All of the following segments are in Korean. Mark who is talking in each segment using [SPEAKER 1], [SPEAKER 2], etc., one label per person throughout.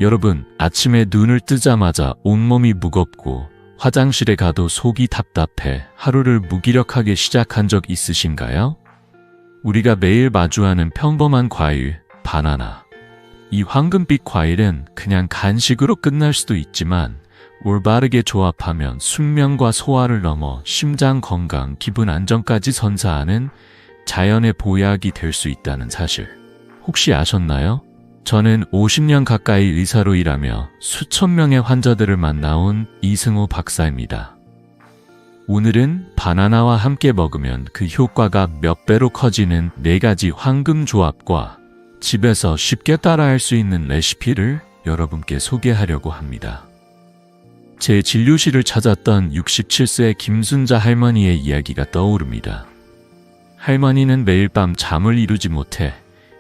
[SPEAKER 1] 여러분, 아침에 눈을 뜨자마자 온몸이 무겁고 화장실에 가도 속이 답답해 하루를 무기력하게 시작한 적 있으신가요? 우리가 매일 마주하는 평범한 과일, 바나나. 이 황금빛 과일은 그냥 간식으로 끝날 수도 있지만 올바르게 조합하면 숙면과 소화를 넘어 심장 건강, 기분 안정까지 선사하는 자연의 보약이 될 수 있다는 사실. 혹시 아셨나요? 저는 50년 가까이 의사로 일하며 수천 명의 환자들을 만나온 이승호 박사입니다. 오늘은 바나나와 함께 먹으면 그 효과가 몇 배로 커지는 4가지 황금 조합과 집에서 쉽게 따라할 수 있는 레시피를 여러분께 소개하려고 합니다. 제 진료실을 찾았던 67세 김순자 할머니의 이야기가 떠오릅니다. 할머니는 매일 밤 잠을 이루지 못해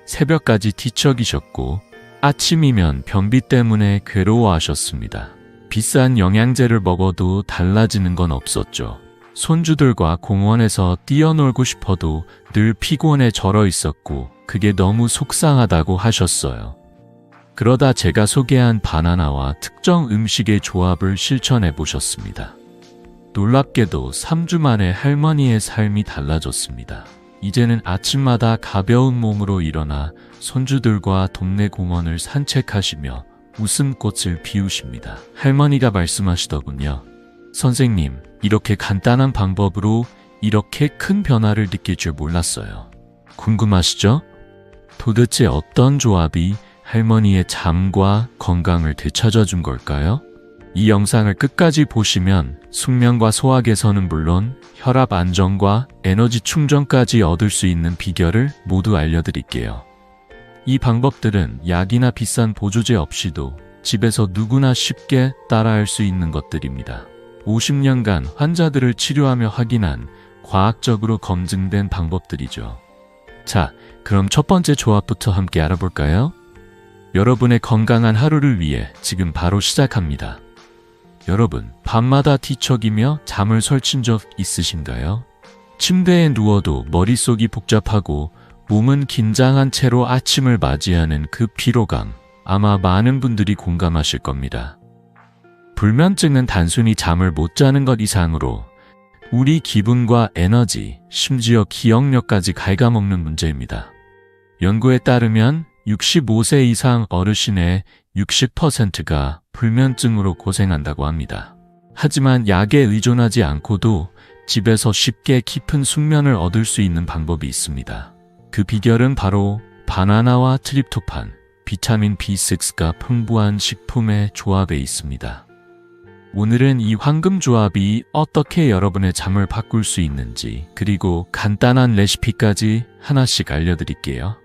[SPEAKER 1] 새벽까지 뒤척이셨고 아침이면 변비 때문에 괴로워하셨습니다. 비싼 영양제를 먹어도 달라지는 건 없었죠. 손주들과 공원에서 뛰어놀고 싶어도 늘 피곤에 절어 있었고 그게 너무 속상하다고 하셨어요. 그러다 제가 소개한 바나나와 특정 음식의 조합을 실천해 보셨습니다. 놀랍게도 3주 만에 할머니의 삶이 달라졌습니다. 이제는 아침마다 가벼운 몸으로 일어나 손주들과 동네 공원을 산책하시며 웃음꽃을 피우십니다. 할머니가 말씀하시더군요. 선생님, 이렇게 간단한 방법으로 이렇게 큰 변화를 느낄 줄 몰랐어요. 궁금하시죠? 도대체 어떤 조합이 할머니의 잠과 건강을 되찾아 준 걸까요? 이 영상을 끝까지 보시면 숙면과 소화 개선은 물론 혈압 안정과 에너지 충전까지 얻을 수 있는 비결을 모두 알려드릴게요. 이 방법들은 약이나 비싼 보조제 없이도 집에서 누구나 쉽게 따라할 수 있는 것들입니다. 50년간 환자들을 치료하며 확인한 과학적으로 검증된 방법들이죠. 자, 그럼 첫 번째 조합부터 함께 알아볼까요? 여러분의 건강한 하루를 위해 지금 바로 시작합니다. 여러분, 밤마다 뒤척이며 잠을 설친 적 있으신가요? 침대에 누워도 머릿속이 복잡하고 몸은 긴장한 채로 아침을 맞이하는 그 피로감, 아마 많은 분들이 공감하실 겁니다. 불면증은 단순히 잠을 못 자는 것 이상으로 우리 기분과 에너지, 심지어 기억력까지 갉아먹는 문제입니다. 연구에 따르면 65세 이상 어르신의 60%가 불면증으로 고생한다고 합니다. 하지만 약에 의존하지 않고도 집에서 쉽게 깊은 숙면을 얻을 수 있는 방법이 있습니다. 그 비결은 바로 바나나와 트립토판, 비타민 B6가 풍부한 식품의 조합에 있습니다. 오늘은 이 황금 조합이 어떻게 여러분의 잠을 바꿀 수 있는지, 그리고 간단한 레시피까지 하나씩 알려드릴게요.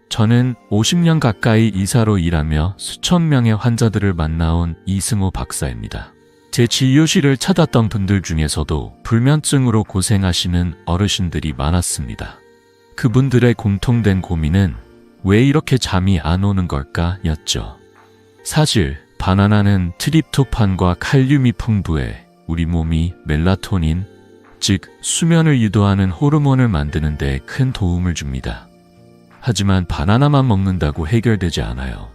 [SPEAKER 1] 저는 50년 가까이 의사로 일하며 수천 명의 환자들을 만나온 이승호 박사입니다. 제 진료실을 찾았던 분들 중에서도 불면증으로 고생하시는 어르신들이 많았습니다. 그분들의 공통된 고민은 왜 이렇게 잠이 안 오는 걸까 였죠. 사실 바나나는 트립토판과 칼륨이 풍부해 우리 몸이 멜라토닌, 즉 수면을 유도하는 호르몬을 만드는 데 큰 도움을 줍니다. 하지만 바나나만 먹는다고 해결되지 않아요.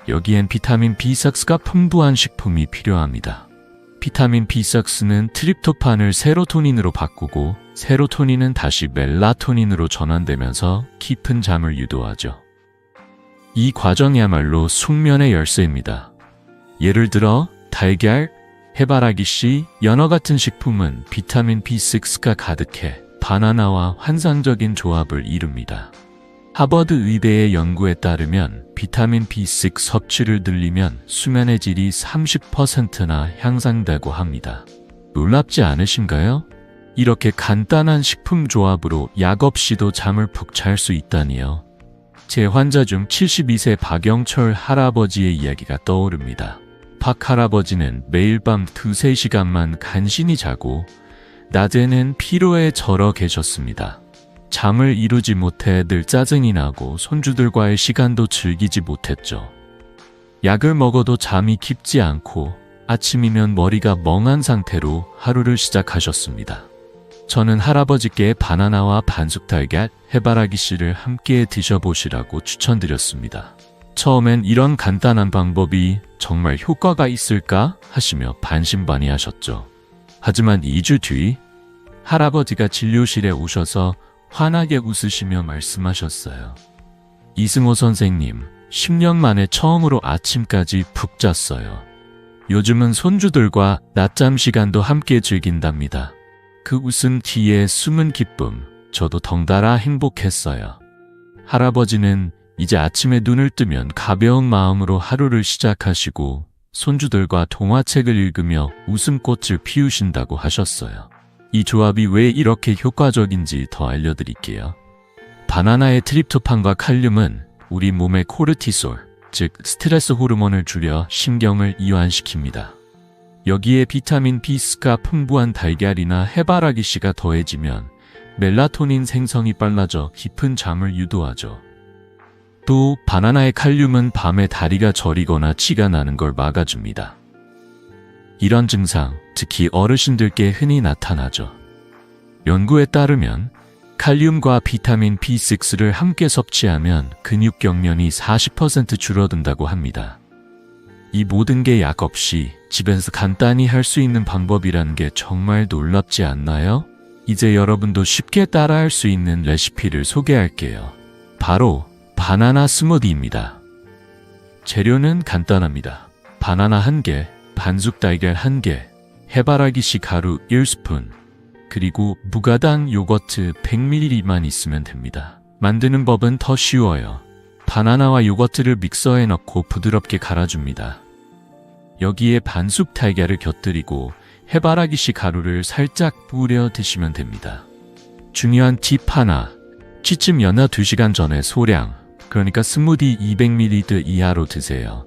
[SPEAKER 1] 여기엔 비타민 B6가 풍부한 식품이 필요합니다. 비타민 B6는 트립토판을 세로토닌으로 바꾸고 세로토닌은 다시 멜라토닌으로 전환되면서 깊은 잠을 유도하죠. 이 과정이야말로 숙면의 열쇠입니다. 예를 들어 달걀, 해바라기씨, 연어 같은 식품은 비타민 B6가 가득해 바나나와 환상적인 조합을 이룹니다. 하버드 의대의 연구에 따르면 비타민 B6 섭취를 늘리면 수면의 질이 30%나 향상되고 합니다. 놀랍지 않으신가요? 이렇게 간단한 식품 조합으로 약 없이도 잠을 푹 잘 수 있다니요. 제 환자 중 72세 박영철 할아버지의 이야기가 떠오릅니다. 박 할아버지는 매일 밤 2-3시간만 간신히 자고 낮에는 피로에 절어 계셨습니다. 잠을 이루지 못해 늘 짜증이 나고 손주들과의 시간도 즐기지 못했죠. 약을 먹어도 잠이 깊지 않고 아침이면 머리가 멍한 상태로 하루를 시작하셨습니다. 저는 할아버지께 바나나와 반숙달걀, 해바라기씨를 함께 드셔보시라고 추천드렸습니다. 처음엔 이런 간단한 방법이 정말 효과가 있을까 하시며 반신반의하셨죠. 하지만 2주 뒤 할아버지가 진료실에 오셔서 환하게 웃으시며 말씀하셨어요. 이승호 선생님, 10년 만에 처음으로 아침까지 푹 잤어요. 요즘은 손주들과 낮잠 시간도 함께 즐긴답니다. 그 웃음 뒤에 숨은 기쁨, 저도 덩달아 행복했어요. 할아버지는 이제 아침에 눈을 뜨면 가벼운 마음으로 하루를 시작하시고 손주들과 동화책을 읽으며 웃음꽃을 피우신다고 하셨어요. 이 조합이 왜 이렇게 효과적인지 더 알려드릴게요. 바나나의 트립토판과 칼륨은 우리 몸의 코르티솔, 즉 스트레스 호르몬을 줄여 신경을 이완시킵니다. 여기에 비타민 B가 풍부한 달걀이나 해바라기 씨가 더해지면 멜라토닌 생성이 빨라져 깊은 잠을 유도하죠. 또 바나나의 칼륨은 밤에 다리가 저리거나 치가 나는 걸 막아줍니다. 이런 증상, 특히 어르신들께 흔히 나타나죠. 연구에 따르면 칼륨과 비타민 B6를 함께 섭취하면 근육 경련이 40% 줄어든다고 합니다. 이 모든 게 약 없이 집에서 간단히 할 수 있는 방법이라는 게 정말 놀랍지 않나요? 이제 여러분도 쉽게 따라할 수 있는 레시피를 소개할게요. 바로 바나나 스무디입니다. 재료는 간단합니다. 바나나 1개, 반숙 달걀 1개, 해바라기 씨 가루 1스푼, 그리고 무가당 요거트 100ml만 있으면 됩니다. 만드는 법은 더 쉬워요. 바나나와 요거트를 믹서에 넣고 부드럽게 갈아줍니다. 여기에 반숙 달걀을 곁들이고 해바라기 씨 가루를 살짝 뿌려 드시면 됩니다. 중요한 팁 하나, 취침 연하 2시간 전에 소량, 그러니까 스무디 200ml 이하로 드세요.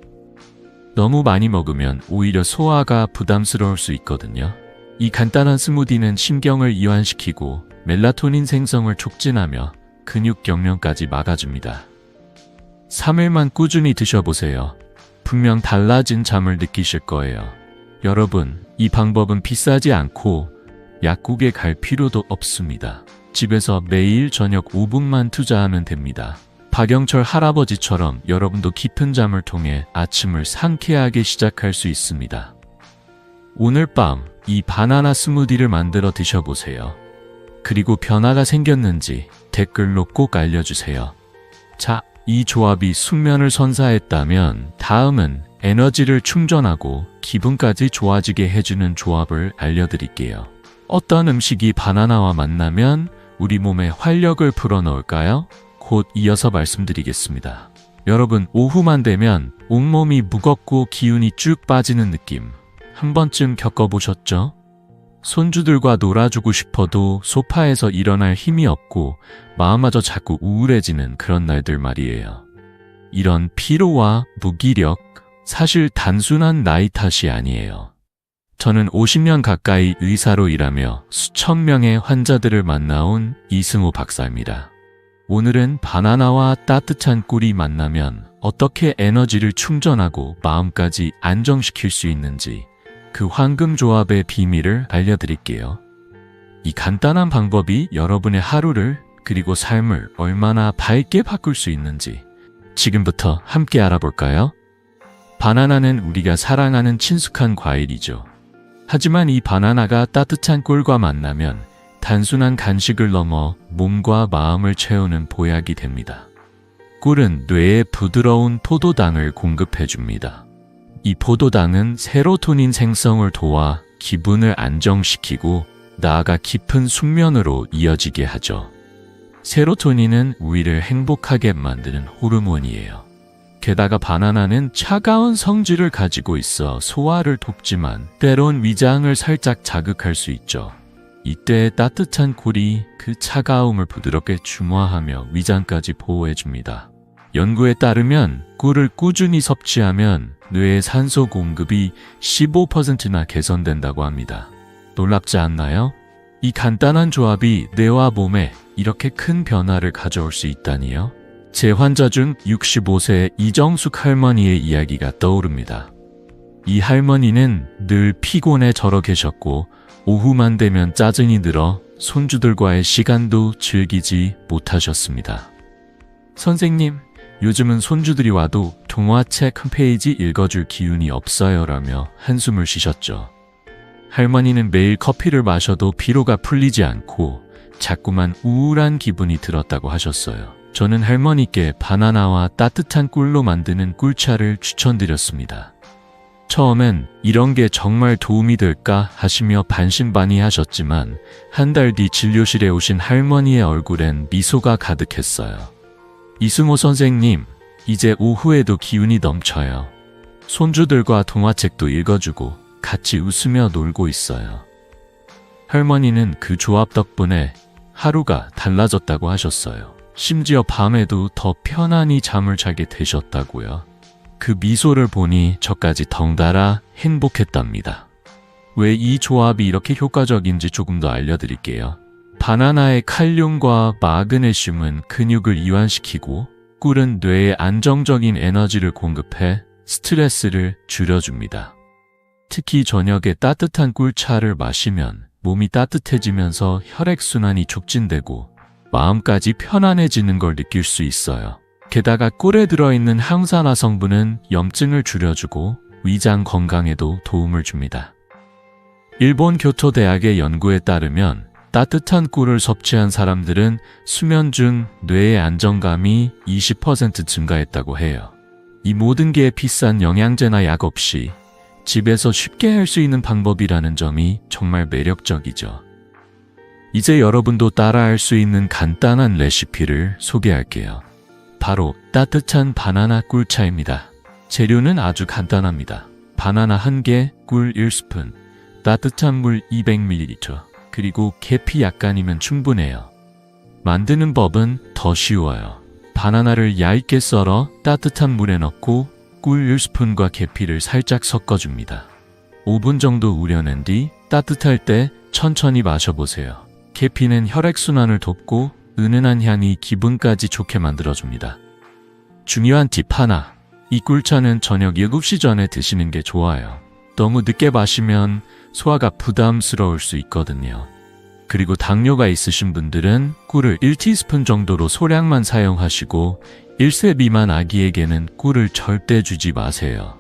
[SPEAKER 1] 너무 많이 먹으면 오히려 소화가 부담스러울 수 있거든요. 이 간단한 스무디는 신경을 이완시키고 멜라토닌 생성을 촉진하며 근육 경련까지 막아줍니다. 3일만 꾸준히 드셔보세요. 분명 달라진 잠을 느끼실 거예요. 여러분, 이 방법은 비싸지 않고 약국에 갈 필요도 없습니다. 집에서 매일 저녁 5분만 투자하면 됩니다. 박영철 할아버지처럼 여러분도 깊은 잠을 통해 아침을 상쾌하게 시작할 수 있습니다. 오늘 밤 이 바나나 스무디를 만들어 드셔보세요. 그리고 변화가 생겼는지 댓글로 꼭 알려주세요. 자, 이 조합이 숙면을 선사했다면 다음은 에너지를 충전하고 기분까지 좋아지게 해주는 조합을 알려드릴게요. 어떤 음식이 바나나와 만나면 우리 몸에 활력을 불어넣을까요? 곧 이어서 말씀드리겠습니다. 여러분, 오후만 되면 온몸이 무겁고 기운이 쭉 빠지는 느낌 한 번쯤 겪어보셨죠? 손주들과 놀아주고 싶어도 소파에서 일어날 힘이 없고 마음마저 자꾸 우울해지는 그런 날들 말이에요. 이런 피로와 무기력, 사실 단순한 나이 탓이 아니에요. 저는 50년 가까이 의사로 일하며 수천 명의 환자들을 만나온 이승호 박사입니다. 오늘은 바나나와 따뜻한 꿀이 만나면 어떻게 에너지를 충전하고 마음까지 안정시킬 수 있는지 그 황금 조합의 비밀을 알려드릴게요. 이 간단한 방법이 여러분의 하루를 그리고 삶을 얼마나 밝게 바꿀 수 있는지 지금부터 함께 알아볼까요? 바나나는 우리가 사랑하는 친숙한 과일이죠. 하지만 이 바나나가 따뜻한 꿀과 만나면 단순한 간식을 넘어 몸과 마음을 채우는 보약이 됩니다. 꿀은 뇌에 부드러운 포도당을 공급해줍니다. 이 포도당은 세로토닌 생성을 도와 기분을 안정시키고 나아가 깊은 숙면으로 이어지게 하죠. 세로토닌은 우리를 행복하게 만드는 호르몬이에요. 게다가 바나나는 차가운 성질을 가지고 있어 소화를 돕지만 때론 위장을 살짝 자극할 수 있죠. 이때 따뜻한 꿀이 그 차가움을 부드럽게 중화하며 위장까지 보호해줍니다. 연구에 따르면 꿀을 꾸준히 섭취하면 뇌의 산소 공급이 15%나 개선된다고 합니다. 놀랍지 않나요? 이 간단한 조합이 뇌와 몸에 이렇게 큰 변화를 가져올 수 있다니요? 제 환자 중 65세 이정숙 할머니의 이야기가 떠오릅니다. 이 할머니는 늘 피곤해 절어 계셨고 오후만 되면 짜증이 들어 손주들과의 시간도 즐기지 못하셨습니다. 선생님, 요즘은 손주들이 와도 동화책 한 페이지 읽어줄 기운이 없어요라며 한숨을 쉬셨죠. 할머니는 매일 커피를 마셔도 피로가 풀리지 않고 자꾸만 우울한 기분이 들었다고 하셨어요. 저는 할머니께 바나나와 따뜻한 꿀로 만드는 꿀차를 추천드렸습니다. 처음엔 이런 게 정말 도움이 될까 하시며 반신반의하셨지만 한 달 뒤 진료실에 오신 할머니의 얼굴엔 미소가 가득했어요. 이승호 선생님, 이제 오후에도 기운이 넘쳐요. 손주들과 동화책도 읽어주고 같이 웃으며 놀고 있어요. 할머니는 그 조합 덕분에 하루가 달라졌다고 하셨어요. 심지어 밤에도 더 편안히 잠을 자게 되셨다고요. 그 미소를 보니 저까지 덩달아 행복했답니다. 왜 이 조합이 이렇게 효과적인지 조금 더 알려드릴게요. 바나나의 칼륨과 마그네슘은 근육을 이완시키고 꿀은 뇌에 안정적인 에너지를 공급해 스트레스를 줄여줍니다. 특히 저녁에 따뜻한 꿀차를 마시면 몸이 따뜻해지면서 혈액순환이 촉진되고 마음까지 편안해지는 걸 느낄 수 있어요. 게다가 꿀에 들어있는 항산화 성분은 염증을 줄여주고 위장 건강에도 도움을 줍니다. 일본 교토대학의 연구에 따르면 따뜻한 꿀을 섭취한 사람들은 수면 중 뇌의 안정감이 20% 증가했다고 해요. 이 모든 게 비싼 영양제나 약 없이 집에서 쉽게 할 수 있는 방법이라는 점이 정말 매력적이죠. 이제 여러분도 따라할 수 있는 간단한 레시피를 소개할게요. 바로 따뜻한 바나나 꿀차입니다. 재료는 아주 간단합니다. 바나나 1개, 꿀 1스푼, 따뜻한 물 200ml, 그리고 계피 약간이면 충분해요. 만드는 법은 더 쉬워요. 바나나를 얇게 썰어 따뜻한 물에 넣고 꿀 1스푼과 계피를 살짝 섞어줍니다. 5분 정도 우려낸 뒤 따뜻할 때 천천히 마셔보세요. 계피는 혈액순환을 돕고 은은한 향이 기분까지 좋게 만들어줍니다. 중요한 팁 하나, 이 꿀차는 저녁 7시 전에 드시는 게 좋아요. 너무 늦게 마시면 소화가 부담스러울 수 있거든요. 그리고 당뇨가 있으신 분들은 꿀을 1티스푼 정도로 소량만 사용하시고 1세 미만 아기에게는 꿀을 절대 주지 마세요.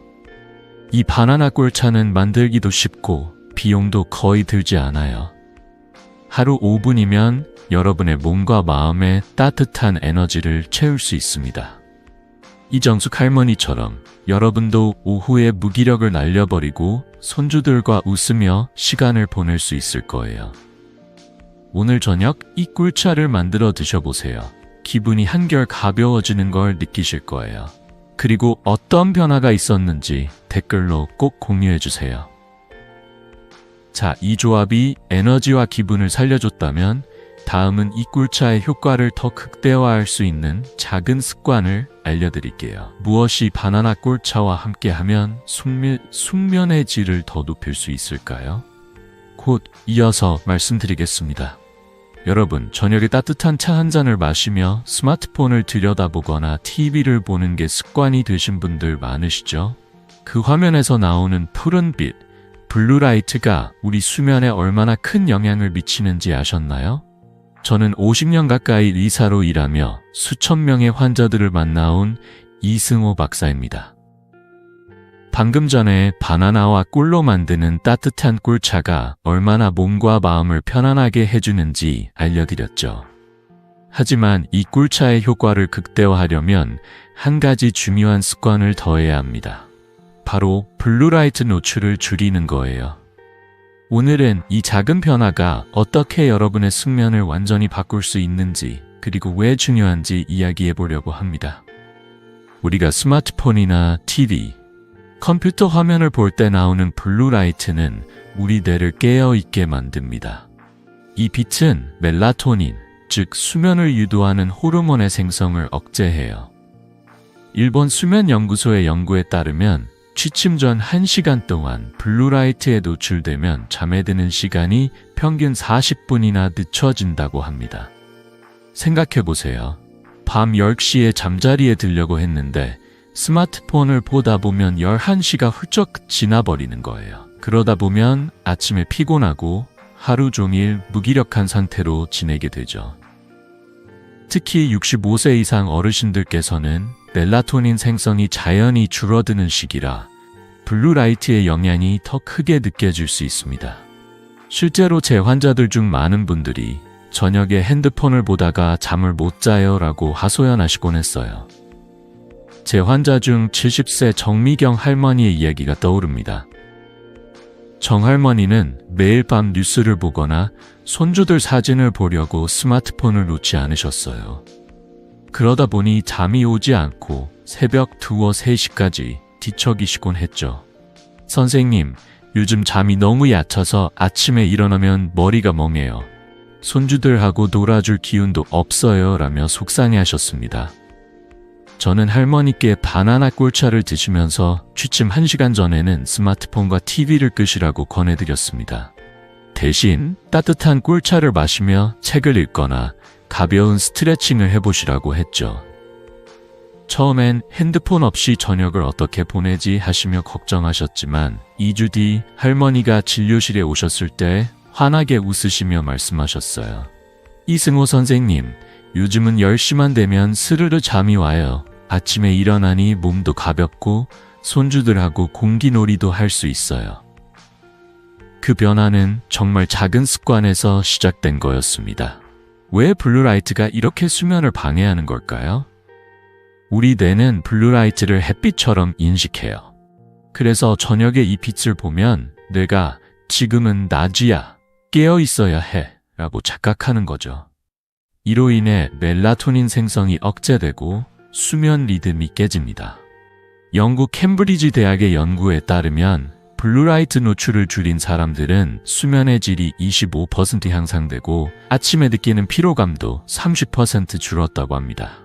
[SPEAKER 1] 이 바나나 꿀차는 만들기도 쉽고 비용도 거의 들지 않아요. 하루 5분이면 여러분의 몸과 마음에 따뜻한 에너지를 채울 수 있습니다. 이정숙 할머니처럼 여러분도 오후에 무기력을 날려버리고 손주들과 웃으며 시간을 보낼 수 있을 거예요. 오늘 저녁 이 꿀차를 만들어 드셔보세요. 기분이 한결 가벼워지는 걸 느끼실 거예요. 그리고 어떤 변화가 있었는지 댓글로 꼭 공유해주세요. 자, 이 조합이 에너지와 기분을 살려줬다면 다음은 이 꿀차의 효과를 더 극대화할 수 있는 작은 습관을 알려드릴게요. 무엇이 바나나 꿀차와 함께하면 숙면의 질을 더 높일 수 있을까요? 곧 이어서 말씀드리겠습니다. 여러분, 저녁에 따뜻한 차 한 잔을 마시며 스마트폰을 들여다보거나 TV를 보는 게 습관이 되신 분들 많으시죠? 그 화면에서 나오는 푸른빛, 블루라이트가 우리 수면에 얼마나 큰 영향을 미치는지 아셨나요? 저는 50년 가까이 의사로 일하며 수천 명의 환자들을 만나온 이승호 박사입니다. 방금 전에 바나나와 꿀로 만드는 따뜻한 꿀차가 얼마나 몸과 마음을 편안하게 해주는지 알려드렸죠. 하지만 이 꿀차의 효과를 극대화하려면 한 가지 중요한 습관을 더해야 합니다. 바로 블루라이트 노출을 줄이는 거예요. 오늘은 이 작은 변화가 어떻게 여러분의 숙면을 완전히 바꿀 수 있는지, 그리고 왜 중요한지 이야기해 보려고 합니다. 우리가 스마트폰이나 TV, 컴퓨터 화면을 볼 때 나오는 블루라이트는 우리 뇌를 깨어있게 만듭니다. 이 빛은 멜라토닌, 즉 수면을 유도하는 호르몬의 생성을 억제해요. 일본 수면연구소의 연구에 따르면 취침 전 1시간 동안 블루라이트에 노출되면 잠에 드는 시간이 평균 40분이나 늦춰진다고 합니다. 생각해보세요. 밤 10시에 잠자리에 들려고 했는데 스마트폰을 보다 보면 11시가 훌쩍 지나버리는 거예요. 그러다 보면 아침에 피곤하고 하루 종일 무기력한 상태로 지내게 되죠. 특히 65세 이상 어르신들께서는 멜라토닌 생성이 자연히 줄어드는 시기라 블루라이트의 영향이 더 크게 느껴질 수 있습니다. 실제로 제 환자들 중 많은 분들이 저녁에 핸드폰을 보다가 잠을 못 자요 라고 하소연하시곤 했어요. 제 환자 중 70세 정미경 할머니의 이야기가 떠오릅니다. 정할머니는 매일 밤 뉴스를 보거나 손주들 사진을 보려고 스마트폰을 놓지 않으셨어요. 그러다 보니 잠이 오지 않고 새벽 2와 3시까지 뒤척이시곤 했죠. 선생님, 요즘 잠이 너무 얕아서 아침에 일어나면 머리가 멍해요. 손주들하고 놀아줄 기운도 없어요 라며 속상해하셨습니다. 저는 할머니께 바나나 꿀차를 드시면서 취침 1시간 전에는 스마트폰과 TV를 끄시라고 권해드렸습니다. 대신 따뜻한 꿀차를 마시며 책을 읽거나 가벼운 스트레칭을 해보시라고 했죠. 처음엔 핸드폰 없이 저녁을 어떻게 보내지 하시며 걱정하셨지만 2주 뒤 할머니가 진료실에 오셨을 때 환하게 웃으시며 말씀하셨어요. 이승호 선생님, 요즘은 10시만 되면 스르르 잠이 와요. 아침에 일어나니 몸도 가볍고 손주들하고 공기놀이도 할 수 있어요. 그 변화는 정말 작은 습관에서 시작된 거였습니다. 왜 블루라이트가 이렇게 수면을 방해하는 걸까요? 우리 뇌는 블루라이트를 햇빛처럼 인식해요. 그래서 저녁에 이 빛을 보면 뇌가 지금은 낮이야, 깨어 있어야 해 라고 착각하는 거죠. 이로 인해 멜라토닌 생성이 억제되고 수면 리듬이 깨집니다. 영국 캠브리지 대학의 연구에 따르면 블루라이트 노출을 줄인 사람들은 수면의 질이 25% 향상되고 아침에 느끼는 피로감도 30% 줄었다고 합니다.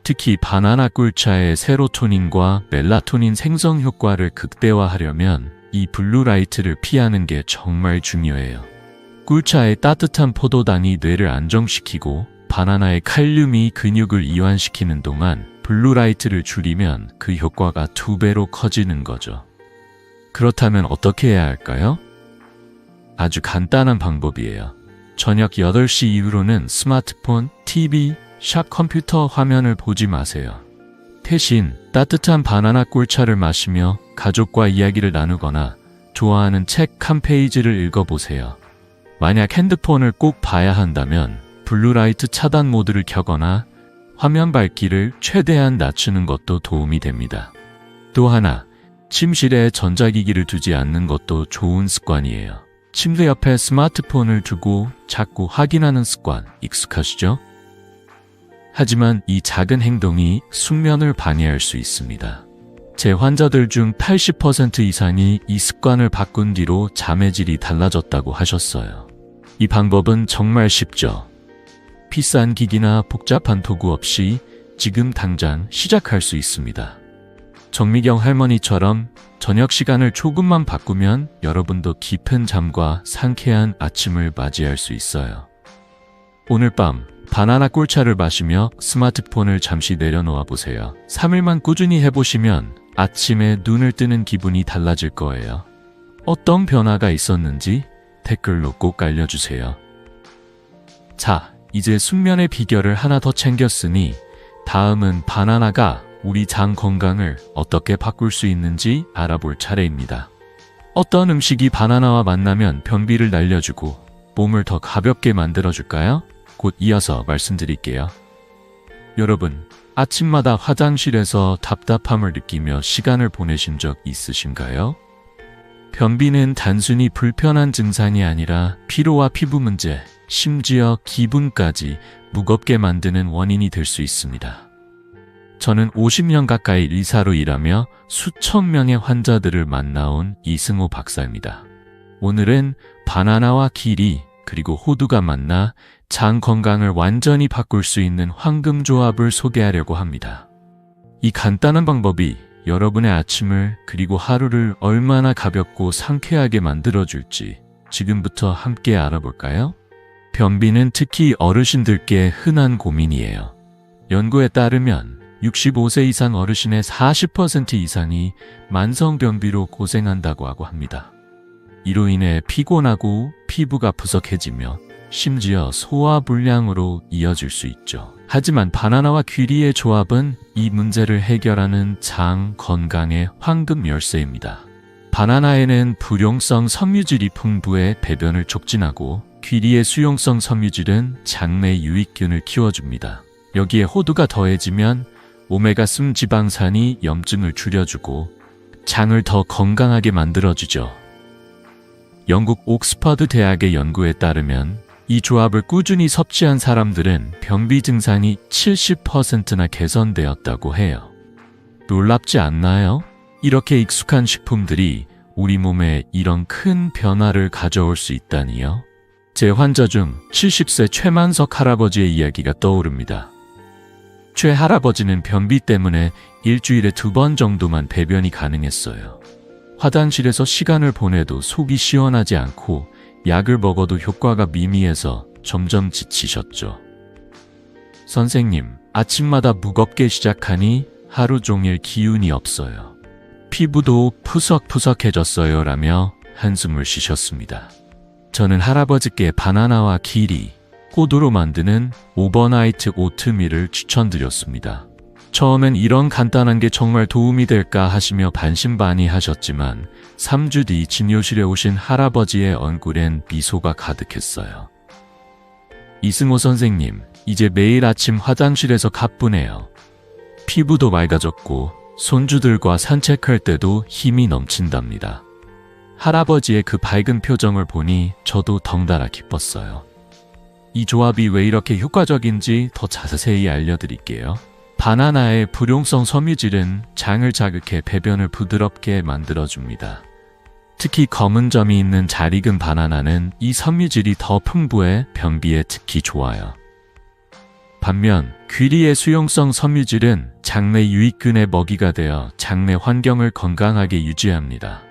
[SPEAKER 1] 특히 바나나 꿀차의 세로토닌과 멜라토닌 생성 효과를 극대화하려면 이 블루라이트를 피하는 게 정말 중요해요. 꿀차의 따뜻한 포도당이 뇌를 안정시키고 바나나의 칼륨이 근육을 이완시키는 동안 블루라이트를 줄이면 그 효과가 2배로 커지는 거죠. 그렇다면 어떻게 해야 할까요? 아주 간단한 방법이에요. 저녁 8시 이후로는 스마트폰, TV, 컴퓨터 화면을 보지 마세요. 대신 따뜻한 바나나 꿀차를 마시며 가족과 이야기를 나누거나 좋아하는 책 한 페이지를 읽어보세요. 만약 핸드폰을 꼭 봐야 한다면 블루라이트 차단 모드를 켜거나 화면 밝기를 최대한 낮추는 것도 도움이 됩니다. 또 하나, 침실에 전자기기를 두지 않는 것도 좋은 습관이에요. 침대 옆에 스마트폰을 두고 자꾸 확인하는 습관 익숙하시죠? 하지만 이 작은 행동이 숙면을 방해할 수 있습니다. 제 환자들 중 80% 이상이 이 습관을 바꾼 뒤로 잠의 질이 달라졌다고 하셨어요. 이 방법은 정말 쉽죠. 비싼 기기나 복잡한 도구 없이 지금 당장 시작할 수 있습니다. 정미경 할머니처럼 저녁 시간을 조금만 바꾸면 여러분도 깊은 잠과 상쾌한 아침을 맞이할 수 있어요. 오늘 밤 바나나 꿀차를 마시며 스마트폰을 잠시 내려놓아 보세요. 3일만 꾸준히 해보시면 아침에 눈을 뜨는 기분이 달라질 거예요. 어떤 변화가 있었는지 댓글로 꼭 알려주세요. 자, 이제 숙면의 비결을 하나 더 챙겼으니 다음은 바나나가 우리 장 건강을 어떻게 바꿀 수 있는지 알아볼 차례입니다. 어떤 음식이 바나나와 만나면 변비를 날려주고 몸을 더 가볍게 만들어줄까요? 곧 이어서 말씀드릴게요. 여러분, 아침마다 화장실에서 답답함을 느끼며 시간을 보내신 적 있으신가요? 변비는 단순히 불편한 증상이 아니라 피로와 피부 문제, 심지어 기분까지 무겁게 만드는 원인이 될 수 있습니다. 저는 50년 가까이 의사로 일하며 수천 명의 환자들을 만나온 이승호 박사입니다. 오늘은 바나나와 키위 그리고 호두가 만나 장 건강을 완전히 바꿀 수 있는 황금 조합을 소개하려고 합니다. 이 간단한 방법이 여러분의 아침을 그리고 하루를 얼마나 가볍고 상쾌하게 만들어줄지 지금부터 함께 알아볼까요? 변비는 특히 어르신들께 흔한 고민이에요. 연구에 따르면 65세 이상 어르신의 40% 이상이 만성변비로 고생한다고 하고 합니다. 이로 인해 피곤하고 피부가 부석해지며 심지어 소화불량으로 이어질 수 있죠. 하지만 바나나와 귀리의 조합은 이 문제를 해결하는 장 건강의 황금 열쇠입니다. 바나나에는 불용성 섬유질이 풍부해 배변을 촉진하고 귀리의 수용성 섬유질은 장내 유익균을 키워줍니다. 여기에 호두가 더해지면 오메가3 지방산이 염증을 줄여주고 장을 더 건강하게 만들어주죠. 영국 옥스퍼드 대학의 연구에 따르면 이 조합을 꾸준히 섭취한 사람들은 변비 증상이 70%나 개선되었다고 해요. 놀랍지 않나요? 이렇게 익숙한 식품들이 우리 몸에 이런 큰 변화를 가져올 수 있다니요. 제 환자 중 70세 최만석 할아버지의 이야기가 떠오릅니다. 최 할아버지는 변비 때문에 일주일에 2번 정도만 배변이 가능했어요. 화장실에서 시간을 보내도 속이 시원하지 않고 약을 먹어도 효과가 미미해서 점점 지치셨죠. 선생님, 아침마다 무겁게 시작하니 하루 종일 기운이 없어요. 피부도 푸석푸석해졌어요 라며 한숨을 쉬셨습니다. 저는 할아버지께 바나나와 귀리, 호두로 만드는 오버나이트 오트밀을 추천드렸습니다. 처음엔 이런 간단한 게 정말 도움이 될까 하시며 반신반의하셨지만 3주 뒤 진료실에 오신 할아버지의 얼굴엔 미소가 가득했어요. 이승호 선생님, 이제 매일 아침 화장실에서 가뿐해요. 피부도 맑아졌고 손주들과 산책할 때도 힘이 넘친답니다. 할아버지의 그 밝은 표정을 보니 저도 덩달아 기뻤어요. 이 조합이 왜 이렇게 효과적인지 더 자세히 알려드릴게요. 바나나의 불용성 섬유질은 장을 자극해 배변을 부드럽게 만들어줍니다. 특히 검은 점이 있는 잘 익은 바나나는 이 섬유질이 더 풍부해 변비에 특히 좋아요. 반면 귀리의 수용성 섬유질은 장내 유익균의 먹이가 되어 장내 환경을 건강하게 유지합니다.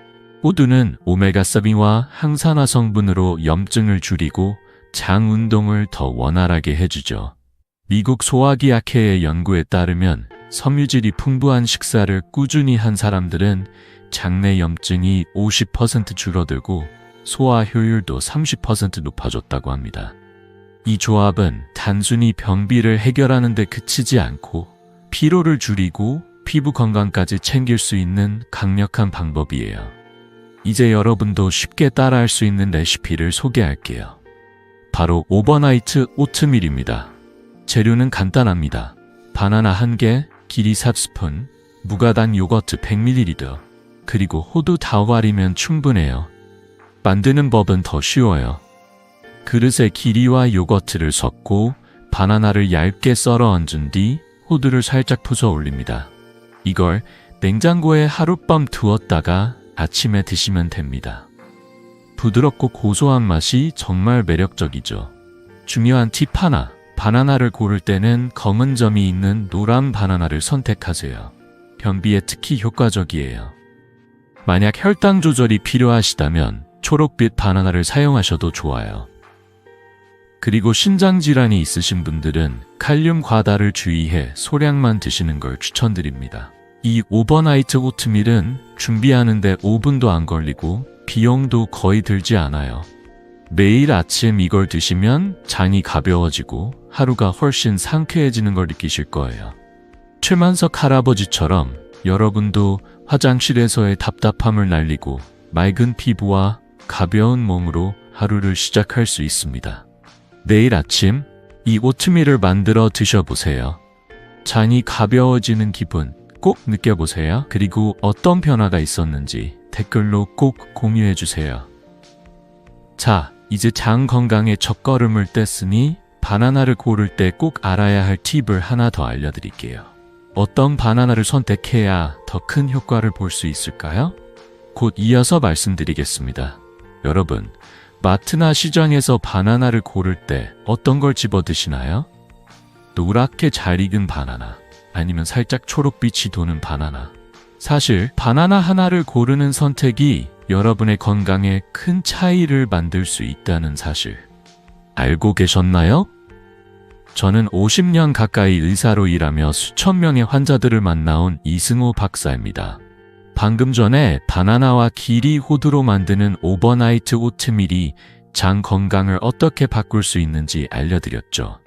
[SPEAKER 1] 호두는 오메가3와 항산화 성분으로 염증을 줄이고 장 운동을 더 원활하게 해주죠. 미국 소화기학회의 연구에 따르면 섬유질이 풍부한 식사를 꾸준히 한 사람들은 장내 염증이 50% 줄어들고 소화 효율도 30% 높아졌다고 합니다. 이 조합은 단순히 변비를 해결하는 데 그치지 않고 피로를 줄이고 피부 건강까지 챙길 수 있는 강력한 방법이에요. 이제 여러분도 쉽게 따라할 수 있는 레시피를 소개할게요. 바로 오버나이트 오트밀입니다. 재료는 간단합니다. 바나나 1개, 귀리 4스푼, 무가당 요거트 100ml, 그리고 호두 5알이면 충분해요. 만드는 법은 더 쉬워요. 그릇에 귀리와 요거트를 섞고 바나나를 얇게 썰어 얹은 뒤 호두를 살짝 부숴 올립니다. 이걸 냉장고에 하룻밤 두었다가 아침에 드시면 됩니다. 부드럽고 고소한 맛이 정말 매력적이죠. 중요한 팁 하나, 바나나를 고를 때는 검은 점이 있는 노란 바나나를 선택하세요. 변비에 특히 효과적이에요. 만약 혈당 조절이 필요하시다면 초록빛 바나나를 사용하셔도 좋아요. 그리고 신장질환이 있으신 분들은 칼륨 과다를 주의해 소량만 드시는 걸 추천드립니다. 이 오버나이트 오트밀은 준비하는데 5분도 안 걸리고 비용도 거의 들지 않아요. 매일 아침 이걸 드시면 장이 가벼워지고 하루가 훨씬 상쾌해지는 걸 느끼실 거예요. 최만석 할아버지처럼 여러분도 화장실에서의 답답함을 날리고 맑은 피부와 가벼운 몸으로 하루를 시작할 수 있습니다. 내일 아침 이 오트밀을 만들어 드셔보세요. 장이 가벼워지는 기분 꼭 느껴보세요. 그리고 어떤 변화가 있었는지 댓글로 꼭 공유해주세요. 자, 이제 장 건강의 첫걸음을 뗐으니 바나나를 고를 때 꼭 알아야 할 팁을 하나 더 알려드릴게요. 어떤 바나나를 선택해야 더 큰 효과를 볼 수 있을까요? 곧 이어서 말씀드리겠습니다. 여러분, 마트나 시장에서 바나나를 고를 때 어떤 걸 집어 드시나요? 노랗게 잘 익은 바나나, 아니면 살짝 초록빛이 도는 바나나. 사실 바나나 하나를 고르는 선택이 여러분의 건강에 큰 차이를 만들 수 있다는 사실 알고 계셨나요? 저는 50년 가까이 의사로 일하며 수천 명의 환자들을 만나온 이승호 박사입니다. 방금 전에 바나나와 귀리 호두로 만드는 오버나이트 오트밀이 장 건강을 어떻게 바꿀 수 있는지 알려드렸죠.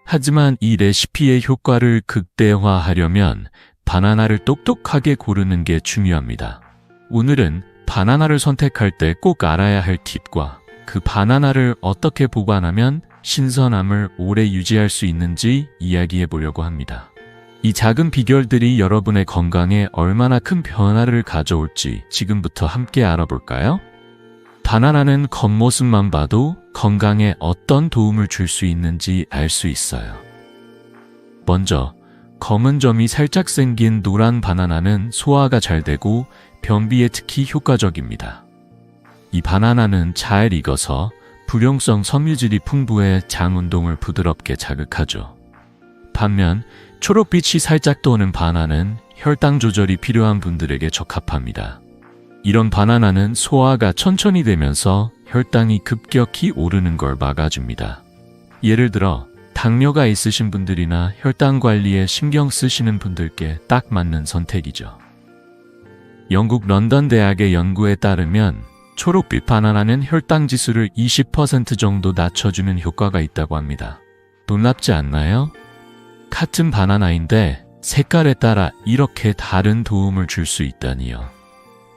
[SPEAKER 1] 하지만 이 레시피의 효과를 극대화하려면 바나나를 똑똑하게 고르는 게 중요합니다. 오늘은 바나나를 선택할 때 꼭 알아야 할 팁과 그 바나나를 어떻게 보관하면 신선함을 오래 유지할 수 있는지 이야기해 보려고 합니다. 이 작은 비결들이 여러분의 건강에 얼마나 큰 변화를 가져올지 지금부터 함께 알아볼까요? 바나나는 겉모습만 봐도 건강에 어떤 도움을 줄 수 있는지 알 수 있어요. 먼저 검은 점이 살짝 생긴 노란 바나나는 소화가 잘 되고 변비에 특히 효과적입니다. 이 바나나는 잘 익어서 불용성 섬유질이 풍부해 장 운동을 부드럽게 자극하죠. 반면 초록빛이 살짝 도는 바나나는 혈당 조절이 필요한 분들에게 적합합니다. 이런 바나나는 소화가 천천히 되면서 혈당이 급격히 오르는 걸 막아줍니다. 예를 들어 당뇨가 있으신 분들이나 혈당 관리에 신경 쓰시는 분들께 딱 맞는 선택이죠. 영국 런던 대학의 연구에 따르면 초록빛 바나나는 혈당 지수를 20% 정도 낮춰주는 효과가 있다고 합니다. 놀랍지 않나요? 같은 바나나인데 색깔에 따라 이렇게 다른 도움을 줄 수 있다니요.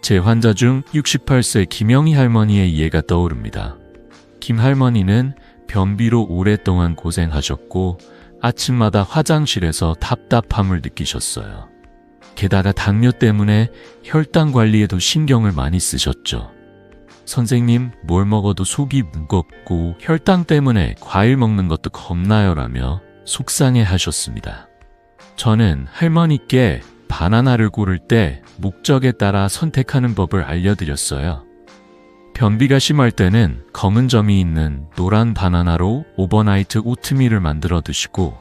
[SPEAKER 1] 제 환자 중 68세 김영희 할머니의 예가 떠오릅니다. 김 할머니는 변비로 오랫동안 고생하셨고 아침마다 화장실에서 답답함을 느끼셨어요. 게다가 당뇨 때문에 혈당 관리에도 신경을 많이 쓰셨죠. 선생님, 뭘 먹어도 속이 무겁고 혈당 때문에 과일 먹는 것도 겁나요 라며 속상해 하셨습니다. 저는 할머니께 바나나를 고를 때 목적에 따라 선택하는 법을 알려드렸어요. 변비가 심할 때는 검은 점이 있는 노란 바나나로 오버나이트 오트밀을 만들어 드시고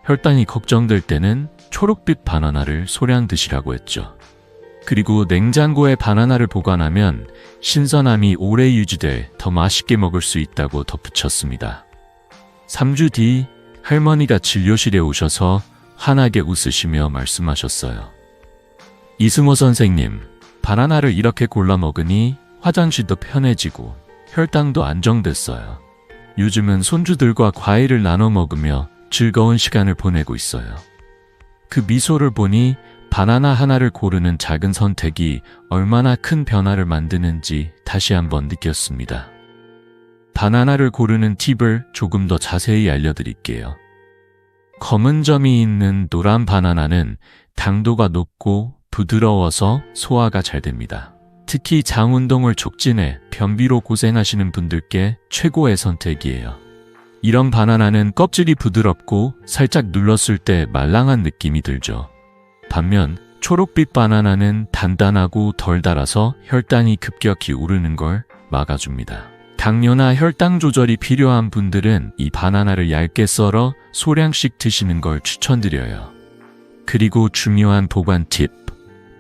[SPEAKER 1] 혈당이 걱정될 때는 초록빛 바나나를 소량 드시라고 했죠. 그리고 냉장고에 바나나를 보관하면 신선함이 오래 유지돼 더 맛있게 먹을 수 있다고 덧붙였습니다. 3주 뒤 할머니가 진료실에 오셔서 환하게 웃으시며 말씀하셨어요. 이승호 선생님, 바나나를 이렇게 골라 먹으니 화장실도 편해지고 혈당도 안정됐어요. 요즘은 손주들과 과일을 나눠 먹으며 즐거운 시간을 보내고 있어요. 그 미소를 보니 바나나 하나를 고르는 작은 선택이 얼마나 큰 변화를 만드는지 다시 한번 느꼈습니다. 바나나를 고르는 팁을 조금 더 자세히 알려드릴게요. 검은 점이 있는 노란 바나나는 당도가 높고 부드러워서 소화가 잘 됩니다. 특히 장 운동을 촉진해 변비로 고생하시는 분들께 최고의 선택이에요. 이런 바나나는 껍질이 부드럽고 살짝 눌렀을 때 말랑한 느낌이 들죠. 반면 초록빛 바나나는 단단하고 덜 달아서 혈당이 급격히 오르는 걸 막아줍니다. 당뇨나 혈당 조절이 필요한 분들은 이 바나나를 얇게 썰어 소량씩 드시는 걸 추천드려요. 그리고 중요한 보관 팁.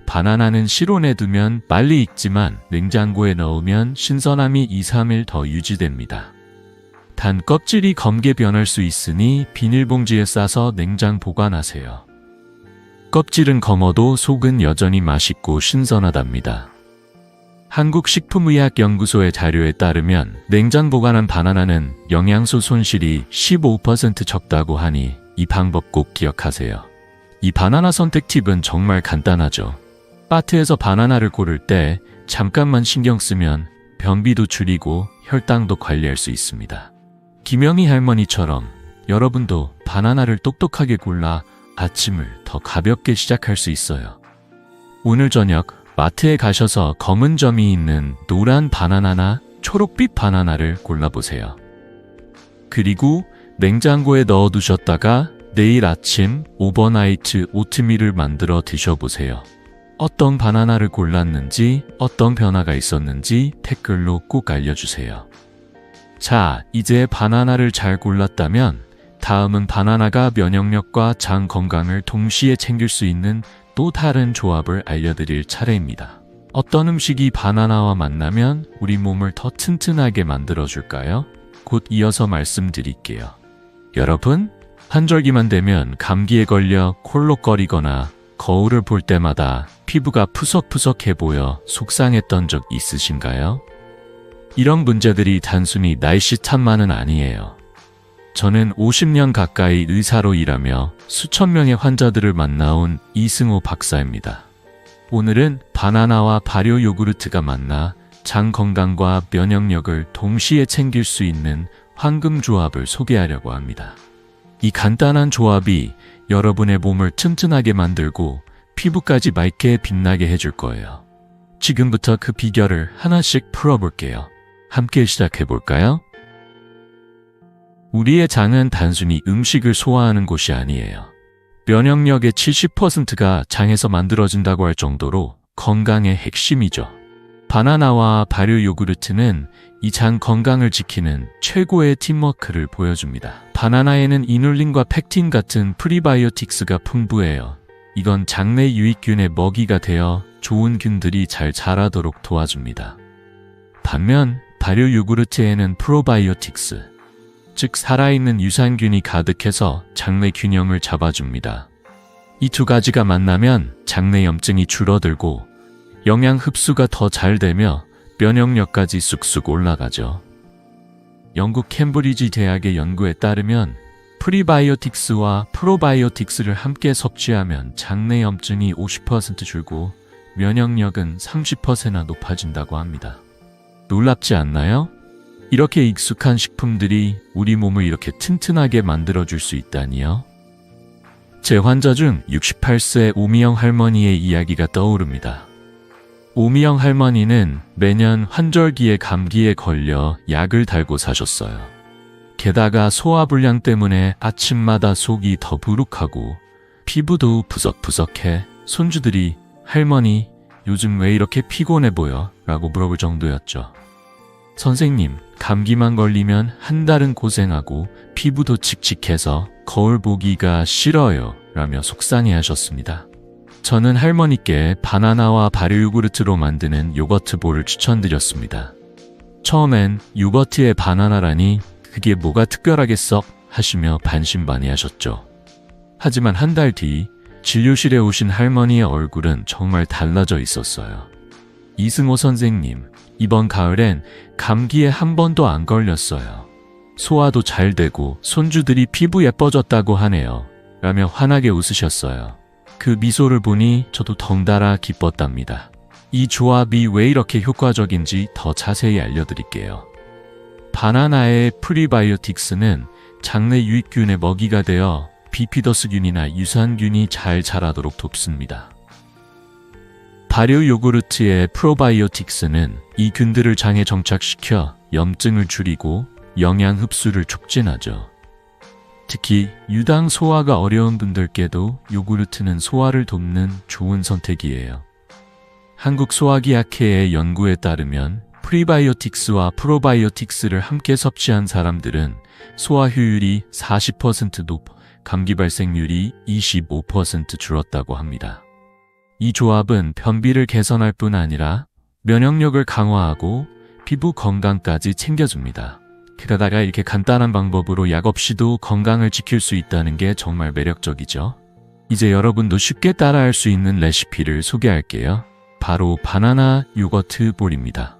[SPEAKER 1] 바나나는 실온에 두면 빨리 익지만 냉장고에 넣으면 신선함이 2-3일 더 유지됩니다. 단 껍질이 검게 변할 수 있으니 비닐봉지에 싸서 냉장 보관하세요. 껍질은 검어도 속은 여전히 맛있고 신선하답니다. 한국식품의학연구소의 자료에 따르면 냉장 보관한 바나나는 영양소 손실이 15% 적다고 하니 이 방법 꼭 기억하세요. 이 바나나 선택 팁은 정말 간단하죠. 마트에서 바나나를 고를 때 잠깐만 신경 쓰면 변비도 줄이고 혈당도 관리할 수 있습니다. 김영희 할머니처럼 여러분도 바나나를 똑똑하게 골라 아침을 더 가볍게 시작할 수 있어요. 오늘 저녁 마트에 가셔서 검은 점이 있는 노란 바나나나 초록빛 바나나를 골라보세요. 그리고 냉장고에 넣어두셨다가 내일 아침 오버나이트 오트밀을 만들어 드셔보세요. 어떤 바나나를 골랐는지, 어떤 변화가 있었는지 댓글로 꼭 알려주세요. 자, 이제 바나나를 잘 골랐다면 다음은 바나나가 면역력과 장 건강을 동시에 챙길 수 있는 또 다른 조합을 알려드릴 차례입니다. 어떤 음식이 바나나와 만나면 우리 몸을 더 튼튼하게 만들어줄까요? 곧 이어서 말씀드릴게요. 여러분, 환절기만 되면 감기에 걸려 콜록거리거나 거울을 볼 때마다 피부가 푸석푸석해 보여 속상했던 적 있으신가요? 이런 문제들이 단순히 날씨 탓만은 아니에요. 저는 50년 가까이 의사로 일하며 수천 명의 환자들을 만나온 이승호 박사입니다. 오늘은 바나나와 발효 요구르트가 만나 장 건강과 면역력을 동시에 챙길 수 있는 황금 조합을 소개하려고 합니다. 이 간단한 조합이 여러분의 몸을 튼튼하게 만들고 피부까지 맑게 빛나게 해줄 거예요. 지금부터 그 비결을 하나씩 풀어볼게요. 함께 시작해볼까요? 우리의 장은 단순히 음식을 소화하는 곳이 아니에요. 면역력의 70%가 장에서 만들어진다고 할 정도로 건강의 핵심이죠. 바나나와 발효 요구르트는 이 장 건강을 지키는 최고의 팀워크를 보여줍니다. 바나나에는 이눌린과 펙틴 같은 프리바이오틱스가 풍부해요. 이건 장내 유익균의 먹이가 되어 좋은 균들이 잘 자라도록 도와줍니다. 반면 발효 요구르트에는 프로바이오틱스, 즉 살아있는 유산균이 가득해서 장내 균형을 잡아줍니다. 이 두 가지가 만나면 장내 염증이 줄어들고 영양 흡수가 더 잘 되며 면역력까지 쑥쑥 올라가죠. 영국 캠브리지 대학의 연구에 따르면 프리바이오틱스와 프로바이오틱스를 함께 섭취하면 장내 염증이 50% 줄고 면역력은 30%나 높아진다고 합니다. 놀랍지 않나요? 이렇게 익숙한 식품들이 우리 몸을 이렇게 튼튼하게 만들어줄 수 있다니요. 제 환자 중 68세 오미영 할머니의 이야기가 떠오릅니다. 오미영 할머니는 매년 환절기에 감기에 걸려 약을 달고 사셨어요. 게다가 소화불량 때문에 아침마다 속이 더부룩하고 피부도 푸석푸석해 손주들이 할머니, 요즘 왜 이렇게 피곤해 보여? 라고 물어볼 정도였죠. 선생님, 감기만 걸리면 한 달은 고생하고 피부도 칙칙해서 거울 보기가 싫어요. 라며 속상해 하셨습니다. 저는 할머니께 바나나와 발효 요구르트로 만드는 요거트 볼을 추천드렸습니다. 처음엔 요거트에 바나나라니 그게 뭐가 특별하겠어? 하시며 반신반의하셨죠. 하지만 한 달 뒤 진료실에 오신 할머니의 얼굴은 정말 달라져 있었어요. 이승호 선생님, 이번 가을엔 감기에 한 번도 안 걸렸어요. 소화도 잘 되고 손주들이 피부 예뻐졌다고 하네요. 라며 환하게 웃으셨어요. 그 미소를 보니 저도 덩달아 기뻤답니다. 이 조합이 왜 이렇게 효과적인지 더 자세히 알려드릴게요. 바나나의 프리바이오틱스는 장내 유익균의 먹이가 되어 비피더스균이나 유산균이 잘 자라도록 돕습니다. 발효 요구르트의 프로바이오틱스는 이 균들을 장에 정착시켜 염증을 줄이고 영양 흡수를 촉진하죠. 특히 유당 소화가 어려운 분들께도 요구르트는 소화를 돕는 좋은 선택이에요. 한국소화기학회의 연구에 따르면 프리바이오틱스와 프로바이오틱스를 함께 섭취한 사람들은 소화 효율이 40% 높아 감기 발생률이 25% 줄었다고 합니다. 이 조합은 변비를 개선할 뿐 아니라 면역력을 강화하고 피부 건강까지 챙겨줍니다. 게다가 이렇게 간단한 방법으로 약 없이도 건강을 지킬 수 있다는 게 정말 매력적이죠. 이제 여러분도 쉽게 따라할 수 있는 레시피를 소개할게요. 바로 바나나 요거트 볼입니다.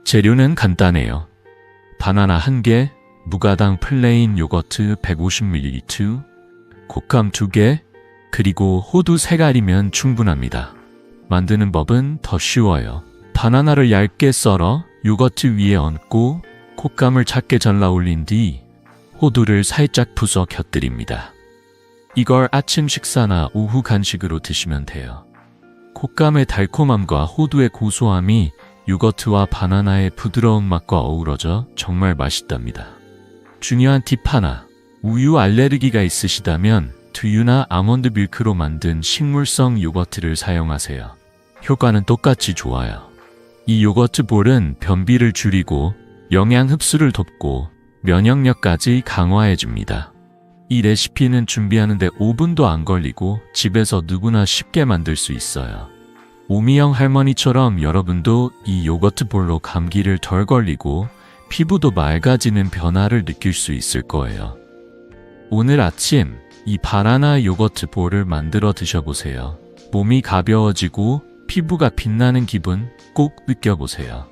[SPEAKER 1] 재료는 간단해요. 바나나 1개, 무가당 플레인 요거트 150ml, 곶감 2개, 그리고 호두 3알이면 충분합니다. 만드는 법은 더 쉬워요. 바나나를 얇게 썰어 요거트 위에 얹고 곶감을 작게 잘라 올린 뒤 호두를 살짝 부숴 곁들입니다. 이걸 아침 식사나 오후 간식으로 드시면 돼요. 곶감의 달콤함과 호두의 고소함이 요거트와 바나나의 부드러운 맛과 어우러져 정말 맛있답니다. 중요한 팁 하나, 우유 알레르기가 있으시다면 두유나 아몬드 밀크로 만든 식물성 요거트를 사용하세요. 효과는 똑같이 좋아요. 이 요거트 볼은 변비를 줄이고 영양 흡수를 돕고 면역력까지 강화해줍니다. 이 레시피는 준비하는데 5분도 안 걸리고 집에서 누구나 쉽게 만들 수 있어요. 오미영 할머니처럼 여러분도 이 요거트 볼로 감기를 덜 걸리고 피부도 맑아지는 변화를 느낄 수 있을 거예요. 오늘 아침 이 바나나 요거트 볼을 만들어 드셔보세요. 몸이 가벼워지고 피부가 빛나는 기분 꼭 느껴보세요.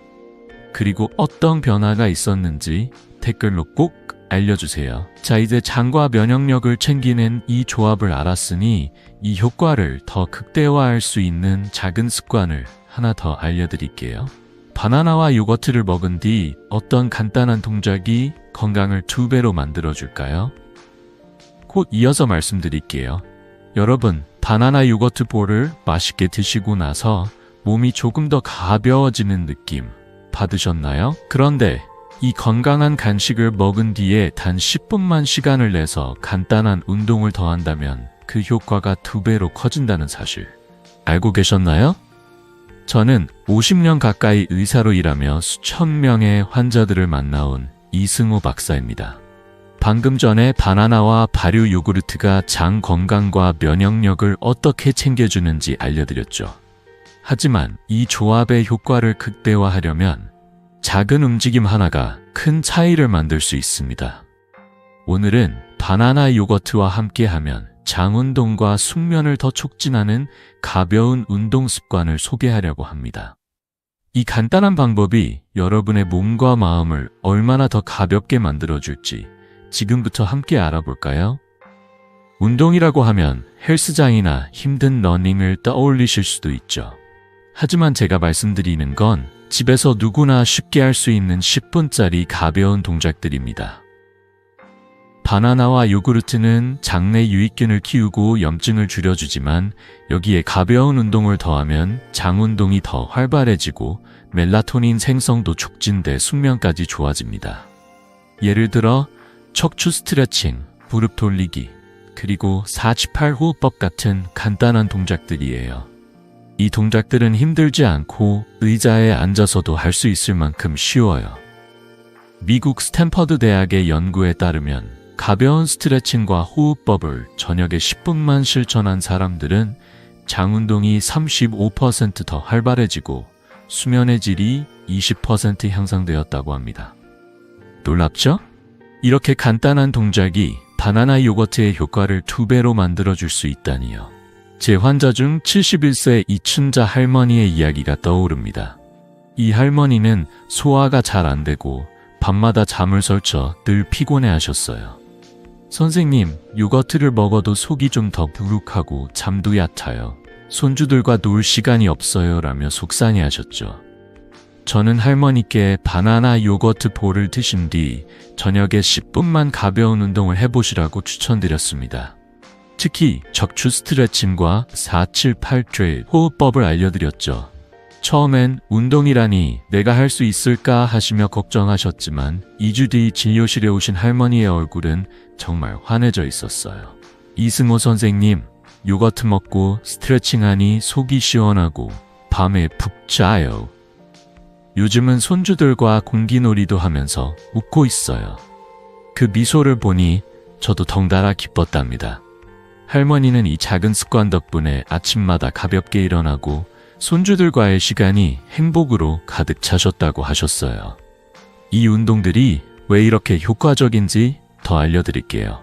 [SPEAKER 1] 그리고 어떤 변화가 있었는지 댓글로 꼭 알려주세요. 자, 이제 장과 면역력을 챙기는 이 조합을 알았으니 이 효과를 더 극대화할 수 있는 작은 습관을 하나 더 알려드릴게요. 바나나와 요거트를 먹은 뒤 어떤 간단한 동작이 건강을 2배로 만들어줄까요? 곧 이어서 말씀드릴게요. 여러분, 바나나 요거트 볼을 맛있게 드시고 나서 몸이 조금 더 가벼워지는 느낌 받으셨나요? 그런데 이 건강한 간식을 먹은 뒤에 단 10분만 시간을 내서 간단한 운동을 더한다면 그 효과가 2배로 커진다는 사실 알고 계셨나요? 저는 50년 가까이 의사로 일하며 수천 명의 환자들을 만나온 이승호 박사입니다. 방금 전에 바나나와 발효 요구르트가 장 건강과 면역력을 어떻게 챙겨주는지 알려드렸죠. 하지만 이 조합의 효과를 극대화하려면 작은 움직임 하나가 큰 차이를 만들 수 있습니다. 오늘은 바나나 요거트와 함께하면 장 운동과 숙면을 더 촉진하는 가벼운 운동 습관을 소개하려고 합니다. 이 간단한 방법이 여러분의 몸과 마음을 얼마나 더 가볍게 만들어줄지 지금부터 함께 알아볼까요? 운동이라고 하면 헬스장이나 힘든 러닝을 떠올리실 수도 있죠. 하지만 제가 말씀드리는 건 집에서 누구나 쉽게 할 수 있는 10분짜리 가벼운 동작들입니다. 바나나와 요구르트는 장내 유익균을 키우고 염증을 줄여주지만 여기에 가벼운 운동을 더하면 장 운동이 더 활발해지고 멜라토닌 생성도 촉진돼 숙면까지 좋아집니다. 예를 들어 척추 스트레칭, 무릎 돌리기, 그리고 4-8 호흡법 같은 간단한 동작들이에요. 이 동작들은 힘들지 않고 의자에 앉아서도 할 수 있을 만큼 쉬워요. 미국 스탠퍼드 대학의 연구에 따르면 가벼운 스트레칭과 호흡법을 저녁에 10분만 실천한 사람들은 장 운동이 35% 더 활발해지고 수면의 질이 20% 향상되었다고 합니다. 놀랍죠? 이렇게 간단한 동작이 바나나 요거트의 효과를 2배로 만들어줄 수 있다니요. 제 환자 중 71세 이춘자 할머니의 이야기가 떠오릅니다. 이 할머니는 소화가 잘 안 되고 밤마다 잠을 설쳐 늘 피곤해 하셨어요. 선생님, 요거트를 먹어도 속이 좀 더 부룩하고 잠도 얕아요. 손주들과 놀 시간이 없어요 라며 속상해 하셨죠. 저는 할머니께 바나나 요거트 볼을 드신 뒤 저녁에 10분만 가벼운 운동을 해보시라고 추천드렸습니다. 특히 척추 스트레칭과 4-7-8 호흡법을 알려드렸죠. 처음엔 운동이라니 내가 할 수 있을까 하시며 걱정하셨지만 2주 뒤 진료실에 오신 할머니의 얼굴은 정말 환해져 있었어요. 이승호 선생님, 요거트 먹고 스트레칭하니 속이 시원하고 밤에 푹 자요. 요즘은 손주들과 공기놀이도 하면서 웃고 있어요. 그 미소를 보니 저도 덩달아 기뻤답니다. 할머니는 이 작은 습관 덕분에 아침마다 가볍게 일어나고 손주들과의 시간이 행복으로 가득 차셨다고 하셨어요. 이 운동들이 왜 이렇게 효과적인지 더 알려드릴게요.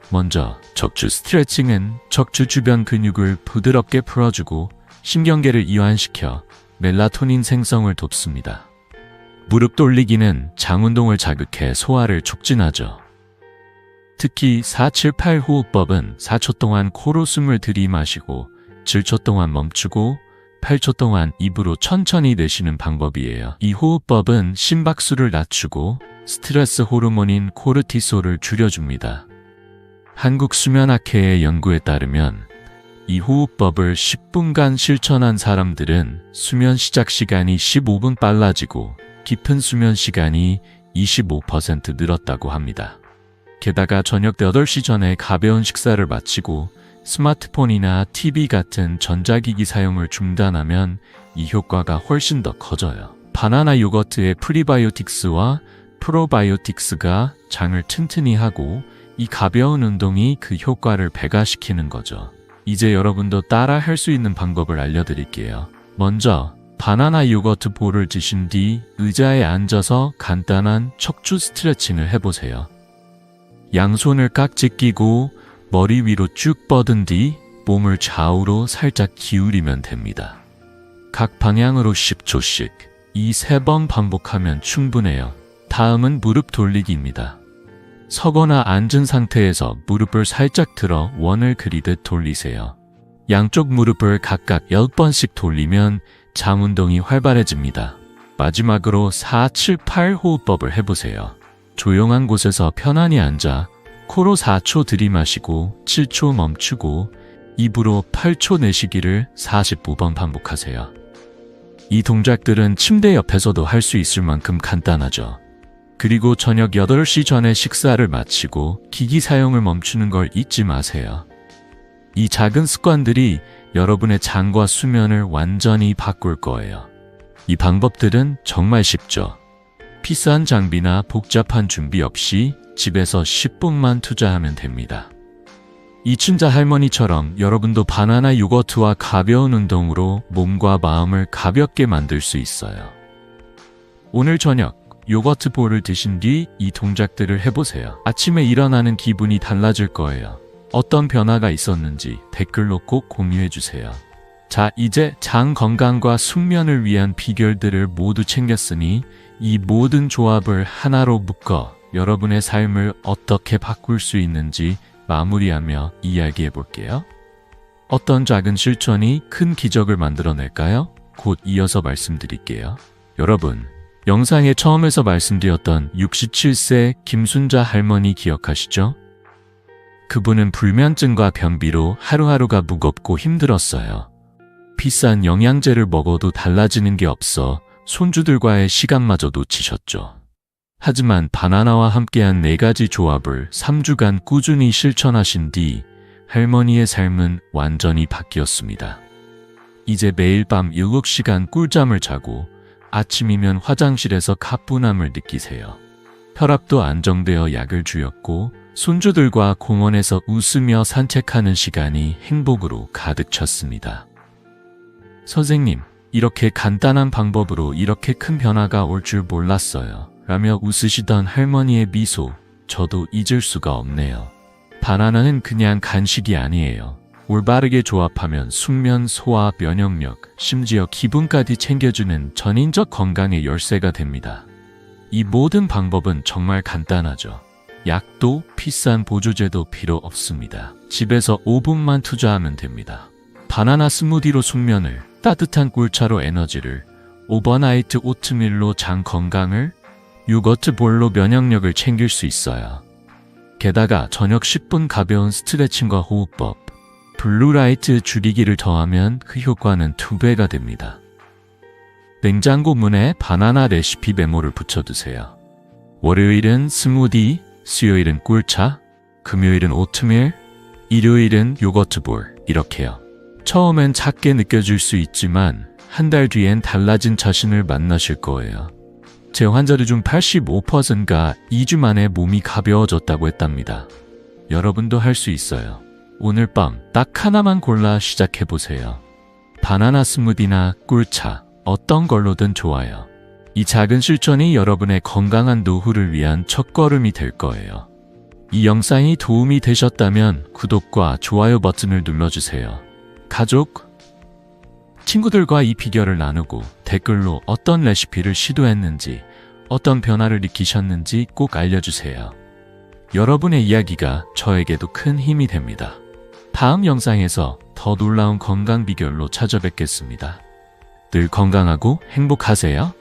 [SPEAKER 1] 먼저 척추 스트레칭은 척추 주변 근육을 부드럽게 풀어주고 신경계를 이완시켜 멜라토닌 생성을 돕습니다. 무릎 돌리기는 장 운동을 자극해 소화를 촉진하죠. 특히 4-7-8 호흡법은 4초 동안 코로 숨을 들이마시고 7초 동안 멈추고 8초 동안 입으로 천천히 내쉬는 방법이에요. 이 호흡법은 심박수를 낮추고 스트레스 호르몬인 코르티솔을 줄여줍니다. 한국수면학회의 연구에 따르면 이 호흡법을 10분간 실천한 사람들은 수면 시작 시간이 15분 빨라지고 깊은 수면 시간이 25% 늘었다고 합니다. 게다가 저녁 8시 전에 가벼운 식사를 마치고 스마트폰이나 TV 같은 전자기기 사용을 중단하면 이 효과가 훨씬 더 커져요. 바나나 요거트의 프리바이오틱스와 프로바이오틱스가 장을 튼튼히 하고 이 가벼운 운동이 그 효과를 배가시키는 거죠. 이제 여러분도 따라 할 수 있는 방법을 알려드릴게요. 먼저 바나나 요거트 볼을 드신 뒤 의자에 앉아서 간단한 척추 스트레칭을 해보세요. 양손을 깍지 끼고 머리 위로 쭉 뻗은 뒤 몸을 좌우로 살짝 기울이면 됩니다. 각 방향으로 10초씩 이 3번 반복하면 충분해요. 다음은 무릎 돌리기입니다. 서거나 앉은 상태에서 무릎을 살짝 들어 원을 그리듯 돌리세요. 양쪽 무릎을 각각 10번씩 돌리면 장 운동이 활발해집니다. 마지막으로 4, 7, 8 호흡법을 해보세요. 조용한 곳에서 편안히 앉아 코로 4초 들이마시고 7초 멈추고 입으로 8초 내쉬기를 45번 반복하세요. 이 동작들은 침대 옆에서도 할 수 있을 만큼 간단하죠. 그리고 저녁 8시 전에 식사를 마치고 기기 사용을 멈추는 걸 잊지 마세요. 이 작은 습관들이 여러분의 장과 수면을 완전히 바꿀 거예요. 이 방법들은 정말 쉽죠. 비싼 장비나 복잡한 준비 없이 집에서 10분만 투자하면 됩니다. 이춘자 할머니처럼 여러분도 바나나 요거트와 가벼운 운동으로 몸과 마음을 가볍게 만들 수 있어요. 오늘 저녁 요거트 볼을 드신 뒤 이 동작들을 해보세요. 아침에 일어나는 기분이 달라질 거예요. 어떤 변화가 있었는지 댓글로 꼭 공유해주세요. 자, 이제 장 건강과 숙면을 위한 비결들을 모두 챙겼으니 이 모든 조합을 하나로 묶어 여러분의 삶을 어떻게 바꿀 수 있는지 마무리하며 이야기해 볼게요. 어떤 작은 실천이 큰 기적을 만들어낼까요? 곧 이어서 말씀드릴게요. 여러분, 영상의 처음에서 말씀드렸던 67세 김순자 할머니 기억하시죠? 그분은 불면증과 변비로 하루하루가 무겁고 힘들었어요. 비싼 영양제를 먹어도 달라지는 게 없어 손주들과의 시간마저 놓치셨죠. 하지만 바나나와 함께한 4가지 조합을 3주간 꾸준히 실천하신 뒤 할머니의 삶은 완전히 바뀌었습니다. 이제 매일 밤 7시간 꿀잠을 자고 아침이면 화장실에서 가뿐함을 느끼세요. 혈압도 안정되어 약을 줄였고 손주들과 공원에서 웃으며 산책하는 시간이 행복으로 가득 찼습니다. 선생님, 이렇게 간단한 방법으로 이렇게 큰 변화가 올 줄 몰랐어요. 라며 웃으시던 할머니의 미소, 저도 잊을 수가 없네요. 바나나는 그냥 간식이 아니에요. 올바르게 조합하면 숙면, 소화, 면역력, 심지어 기분까지 챙겨주는 전인적 건강의 열쇠가 됩니다. 이 모든 방법은 정말 간단하죠. 약도 비싼 보조제도 필요 없습니다. 집에서 5분만 투자하면 됩니다. 바나나 스무디로 숙면을, 따뜻한 꿀차로 에너지를, 오버나이트 오트밀로 장 건강을, 요거트 볼로 면역력을 챙길 수 있어요. 게다가 저녁 10분 가벼운 스트레칭과 호흡법, 블루라이트 줄이기를 더하면 그 효과는 2배가 됩니다. 냉장고 문에 바나나 레시피 메모를 붙여두세요. 월요일은 스무디, 수요일은 꿀차, 금요일은 오트밀, 일요일은 요거트 볼, 이렇게요. 처음엔 작게 느껴질 수 있지만 한 달 뒤엔 달라진 자신을 만나실 거예요. 제 환자들 중 85%가 2주 만에 몸이 가벼워졌다고 했답니다. 여러분도 할 수 있어요. 오늘 밤 딱 하나만 골라 시작해보세요. 바나나 스무디나 꿀차, 어떤 걸로든 좋아요. 이 작은 실천이 여러분의 건강한 노후를 위한 첫걸음이 될 거예요. 이 영상이 도움이 되셨다면 구독과 좋아요 버튼을 눌러주세요. 가족, 친구들과 이 비결을 나누고 댓글로 어떤 레시피를 시도했는지, 어떤 변화를 느끼셨는지 꼭 알려주세요. 여러분의 이야기가 저에게도 큰 힘이 됩니다. 다음 영상에서 더 놀라운 건강 비결로 찾아뵙겠습니다. 늘 건강하고 행복하세요.